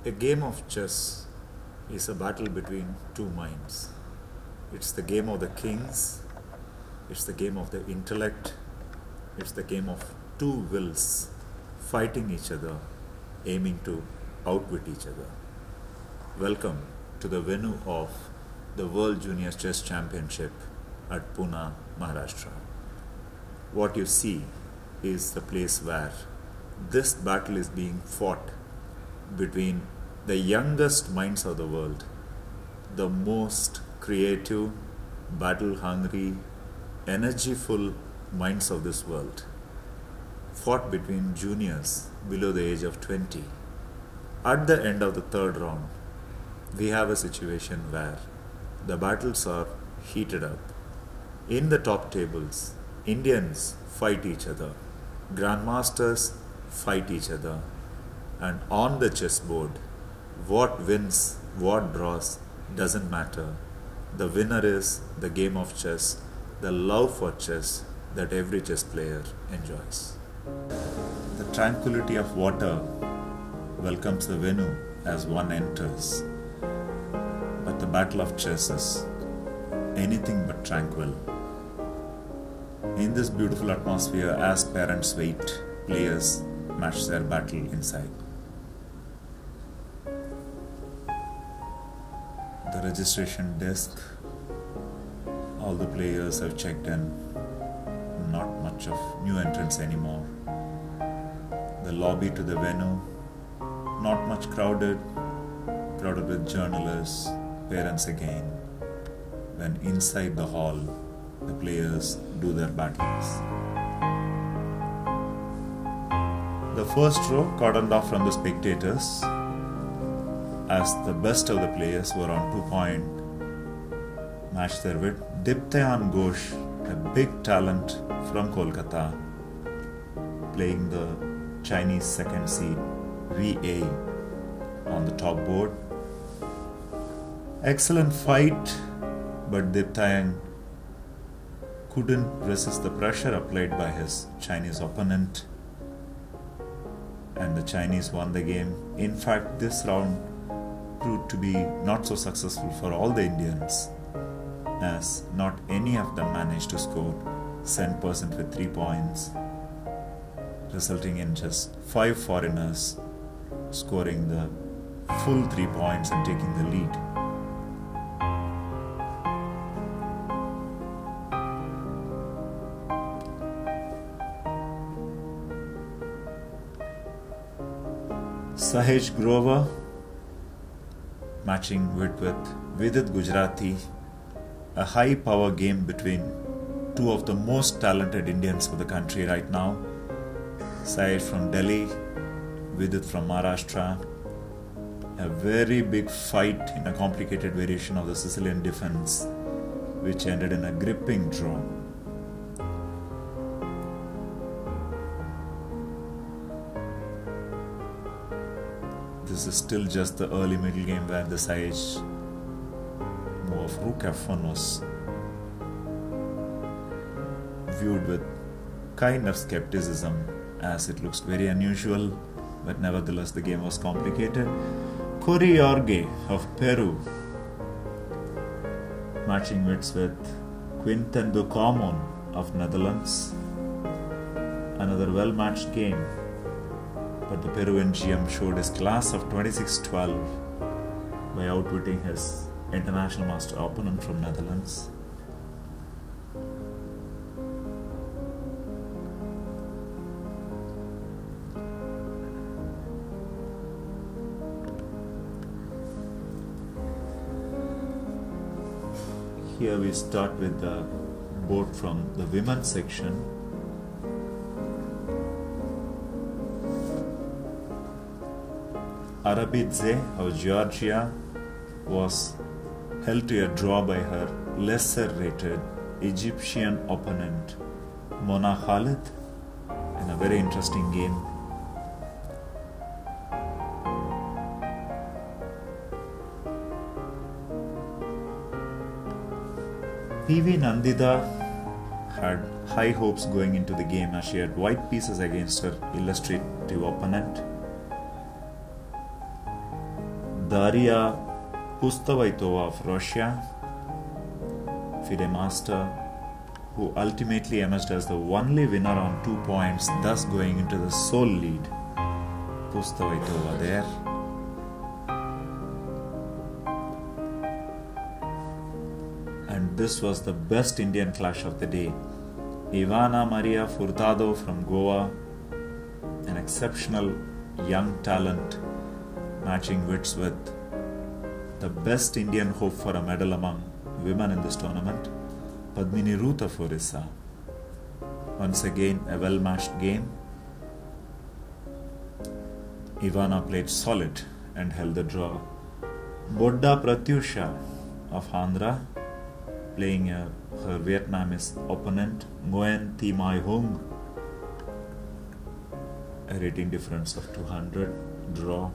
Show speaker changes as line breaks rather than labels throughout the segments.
A game of chess is a battle between two minds. It's the game of the kings, it's the game of the intellect, it's the game of two wills fighting each other, aiming to outwit each other. Welcome to the venue of the World Junior Chess Championship at Pune, Maharashtra. What you see is the place where this battle is being fought between the youngest minds of the world, the most creative, battle-hungry, energyful minds of this world, fought between juniors below the age of 20. At the end of the third round, we have a situation where the battles are heated up. In the top tables, Indians fight each other, grandmasters fight each other, and on the chessboard, what wins, what draws, doesn't matter. The winner is the game of chess, the love for chess that every chess player enjoys. The tranquility of water welcomes the venue as one enters. But the battle of chess is anything but tranquil. In this beautiful atmosphere, as parents wait, players match their battle inside. The registration desk, all the players have checked in, not much of new entrants anymore. The lobby to the venue, not much crowded with journalists, parents again. When inside the hall, the players do their battles. The first row cordoned off from the spectators, as the best of the players who are on 2-point match their wit. Diptayan Ghosh, a big talent from Kolkata, playing the Chinese second seed VA on the top board. Excellent fight, but Diptayan couldn't resist the pressure applied by his Chinese opponent, and the Chinese won the game. In fact, this round proved to be not so successful for all the Indians, as not any of them managed to score 100% with 3 points, resulting in just 5 foreigners scoring the full 3 points and taking the lead. Sahej Grover matching wit with Vidit Gujarati, a high power game between two of the most talented Indians for the country right now. Sahej from Delhi, Vidit from Maharashtra. A very big fight in a complicated variation of the Sicilian defense, which ended in a gripping draw. This is still just the early middle game where the Sahej move of Rook F1 was viewed with kind of skepticism, as it looks very unusual, but nevertheless the game was complicated. Jorge of Peru matching wits with Quinten de Common of Netherlands. Another well-matched game, but the Peruvian GM showed his class of 26-12 by outwitting his international master opponent from Netherlands. Here we start with the board from the women's section. Arabidze of Georgia was held to a draw by her lesser rated Egyptian opponent Mona Khalid in a very interesting game. PV Nandita had high hopes going into the game as she had white pieces against her illustrative opponent. Daria Pustavaitova of Russia, FIDE master, who ultimately emerged as the only winner on 2 points, thus going into the sole lead. Pustavaitova there. And this was the best Indian clash of the day. Ivana Maria Furtado from Goa, an exceptional young talent, matching wits with the best Indian hope for a medal among women in this tournament, Padmini Ruth of Orissa. Once again, a well-matched game. Ivana played solid and held the draw. Bodda Pratyusha of Andhra, playing her Vietnamese opponent, Nguyen Thi Mai Hung, a rating difference of 200, draw.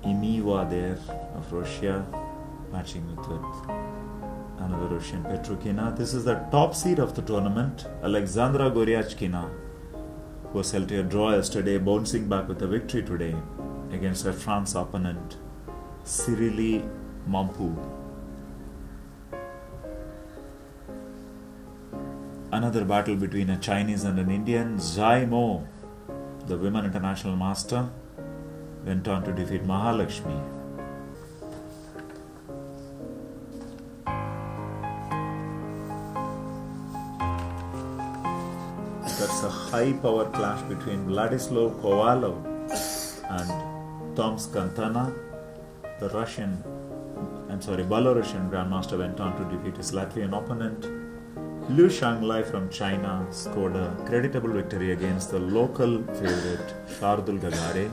Imiwa there of Russia, matching with another Russian, Petrokina. This is the top seed of the tournament, Alexandra Goryachkina, who was held to a draw yesterday, bouncing back with a victory today against her France opponent, Cyrili Mampu. Another battle between a Chinese and an Indian. Zhai Mo, the women international master, went on to defeat Mahalakshmi. That's a high power clash between Vladislav Kovalov and Toms Kantana. The Belarusian Grandmaster went on to defeat his Latvian opponent. Liu Shanglai from China scored a creditable victory against the local favorite Shardul Gagare.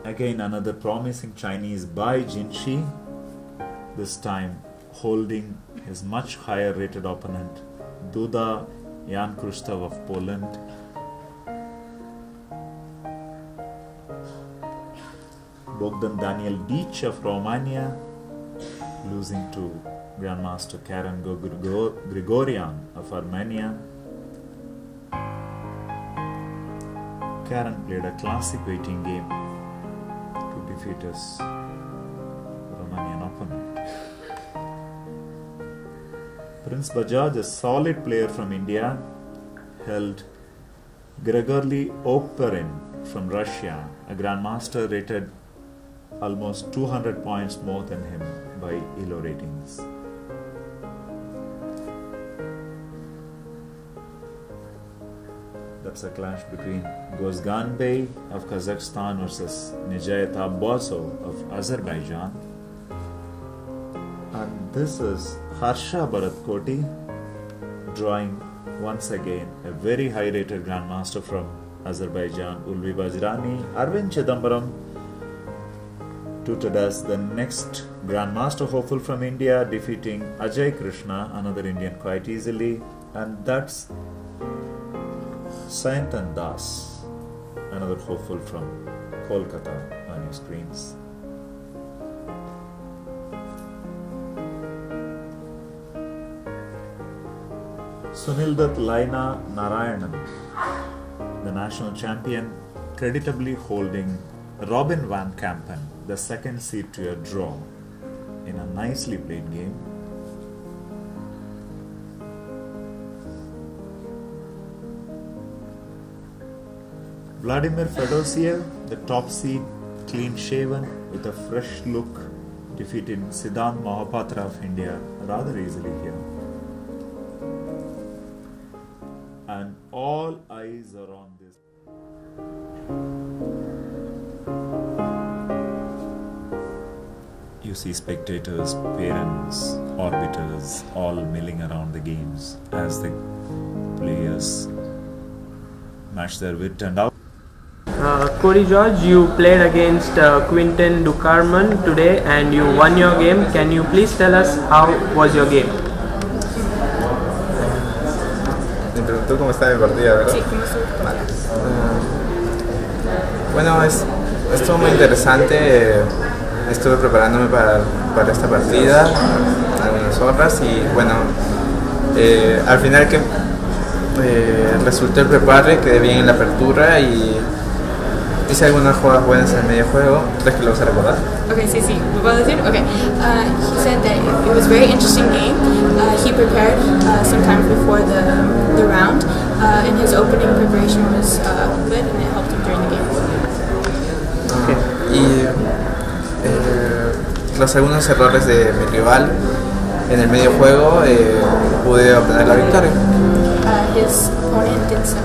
Again, another promising Chinese, Bai Jinshi, this time holding his much higher rated opponent, Duda Jan Krustov of Poland. Bogdan Daniel Dic of Romania, losing to Grandmaster Karen Grigorian of Armenia. Karen played a classic waiting game to defeat his Romanian opponent. Prince Bajaj, a solid player from India, held Grigory Operin from Russia, a Grandmaster rated almost 200 points more than him by ELO ratings. That's a clash between Gozganbey of Kazakhstan versus Nijayat Abbasov of Azerbaijan. And this is Harsha Bharatkoti drawing once again a very high rated Grandmaster from Azerbaijan, Ulvi Bajrani. Arvind Chidambaram tutored as the next Grandmaster hopeful from India, defeating Ajay Krishna, another Indian, quite easily. And that's Sayantan Das, another hopeful from Kolkata, on your screens. Sunildat Laina Narayanan, the national champion, creditably holding Robin Van Kampen, the second seed, to a draw in a nicely played game. Vladimir Fedosiev, the top seed, clean shaven with a fresh look, defeated Siddhant Mohapatra of India rather easily here. And all eyes are on this. You see spectators, parents, orbiters all milling around the games as the players match their wit and out.
Corey George, you played against Quinten Ducarman today and you won your game. Can you please tell us how was your game?
¿Tú cómo está mi partida, verdad?
Sí, ¿cómo estuvo?
Vale. Bueno, estuvo muy interesante. Estuve preparándome para esta partida algunas horas y bueno, al final resultó el prepare, quedé bien en la apertura y hice algunas jugadas buenas en el medio juego. ¿Crees que lo vas a recordar?
Okay, sí, ¿me puedo decir? Okay. He said that it was a very interesting game. He prepared sometime before the round, and his opening preparation was good, and it helped him during the game.
Okay. Y tras algunos errores de mi rival en el medio juego, pude obtener la victoria.
His opponent did some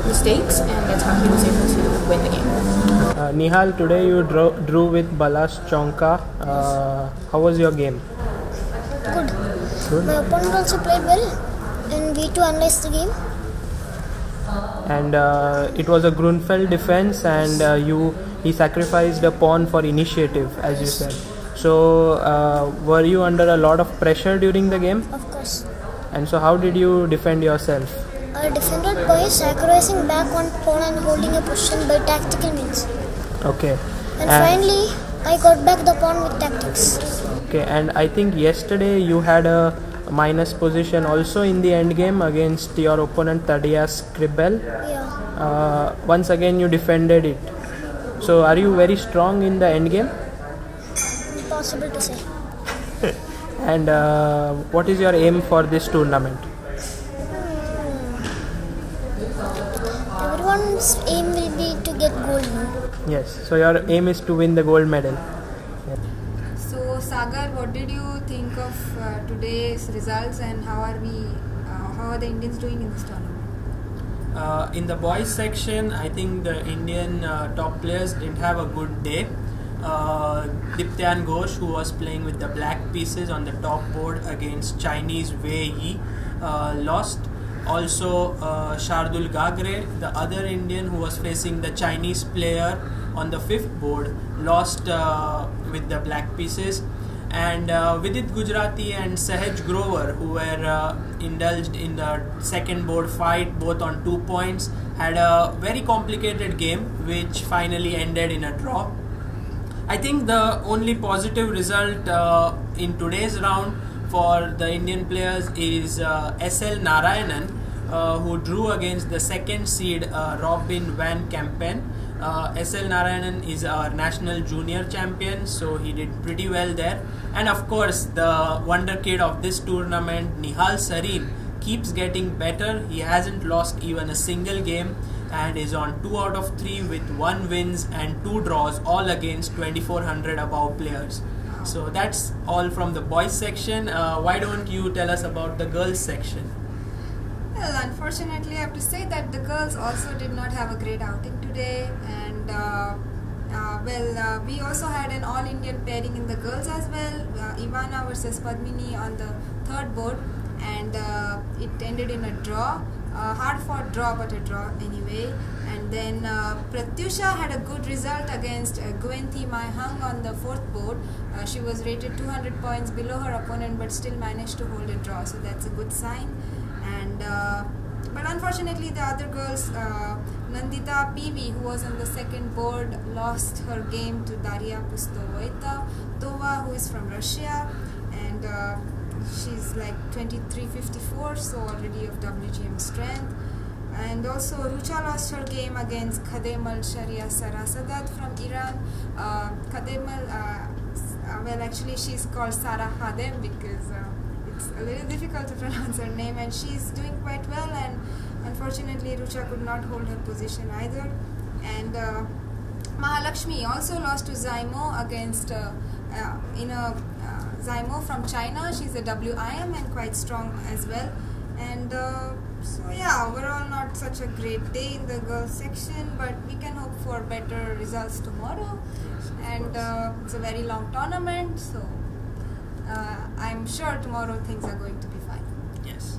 mistakes, and that's how he was able to win the game.
Nihal, today you drew with Balas Chonka. How was your game?
Good. My opponent also played well, and we too analyzed the game.
And it was a Grunfeld defense, and he sacrificed a pawn for initiative, as you said. So were you under a lot of pressure during the game?
Of course.
And so how did you defend yourself?
I defended by sacrificing back on pawn and holding a position by tactical means.
Okay.
And finally, I got back the pawn with tactics.
Okay, and I think yesterday you had a minus position also in the end game against your opponent Thaddeus Kribel.
Yeah.
Once again you defended it. So are you very strong in the end game?
Impossible to say.
And what is your aim for this tournament?
Everyone's aim will be to get gold.
Yes, so your aim is to win the gold medal.
So Sagar, what did you think of today's results, and how are the Indians doing in this tournament?
In the boys section, I think the Indian top players didn't have a good day. Diptyan Ghosh, who was playing with the black pieces on the top board against Chinese Wei Yi, lost. Also Shardul Gagre, the other Indian who was facing the Chinese player on the 5th board, lost with the black pieces. And Vidit Gujarati and Sahaj Grover, who were indulged in the 2nd board fight, both on 2 points, had a very complicated game which finally ended in a draw. I think the only positive result in today's round for the Indian players is SL Narayanan, who drew against the 2nd seed Robin Van Kempen. SL Narayanan is our national junior champion, so he did pretty well there. And of course, the wonder kid of this tournament, Nihal Sareen, keeps getting better. He hasn't lost even a single game and is on 2 out of 3 with 1 wins and 2 draws, all against 2400 above players. So that's all from the boys section. Why don't you tell us about the girls section?
Well, unfortunately, I have to say that the girls also did not have a great outing today, and we also had an all-Indian pairing in the girls as well. Ivana versus Padmini on the 3rd board, and it ended in a draw. Hard-fought draw, but a draw anyway. And then Pratyusha had a good result against Guenthi Maihang on the 4th board. She was rated 200 points below her opponent, but still managed to hold a draw, so that's a good sign. And but unfortunately, the other girls, Nandita PV, who was on the 2nd board, lost her game to Daria Pustova, who is from Russia, and she's like 2354, so already of WGM strength. And also Rucha lost her game against Khademal Sharia Sarasadat from Iran. Khademal, well, actually she's called Sarah Hadem because it's a little difficult to pronounce her name, and she's doing quite well, and unfortunately Rucha could not hold her position either. And Mahalakshmi also lost to Zaimo against Zaimo from China. She's a WIM and quite strong as well. And so yeah, overall not such a great day in the girls section, but we can hope for better results tomorrow. And it's a very long tournament, so I'm sure tomorrow things are going to be fine.
Yes.